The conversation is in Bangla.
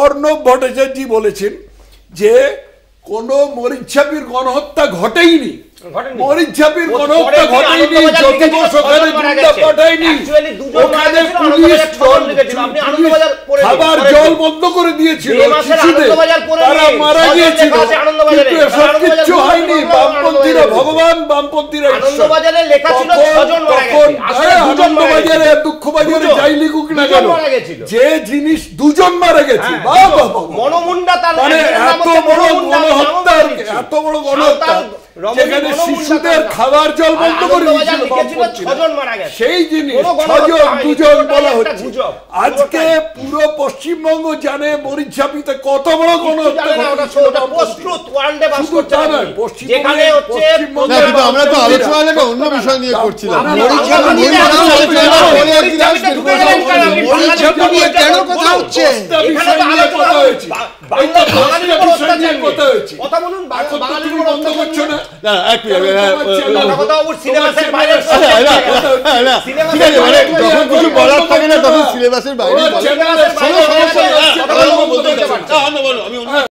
অর্ণব ভট্টাচার্য বলেছেন যে কোনো মরিচছাপির গণহত্যা ঘটেইনি, মরিচছাপির গণহত্যা ঘটেইনি, জ্যোতিবস ওখানে গুন্ডা পাঠায়নি, ওখানে পুলিশ খাবার জল বন্ধ করে দিয়েছিল, শিশুদের তারা মারা গিয়েছিল, কিন্তু এসব কিচ্ছু হয়নি। বামপন্থীরা ভগবান, বামপন্থীরা আনন্দবাজারে দুঃখবাজারে যাই লিখুক না কেন, যে জিনিস দুজন মারা গেছে, মানে এত বড় গণহত্যা, এত বড় গণহত্যা যেখানে শিশুদের খাবার জল বন্ধ করে দিয়েছিল, সেই জিনিস ছজন দুজন বলা হচ্ছে। আজকে পুরো পশ্চিমবঙ্গ জানে মরিচছাপিতে কত বড় গণহত্যা ঘটেছিল। আমরা তো আলোচনা অন্য বিষয় নিয়ে করছিলাম। কেন কথা হচ্ছে কথা বলুন, বন্ধ করছো না। যখন কিছু বলার থাকে না তখন সিলেবাসের বাইরে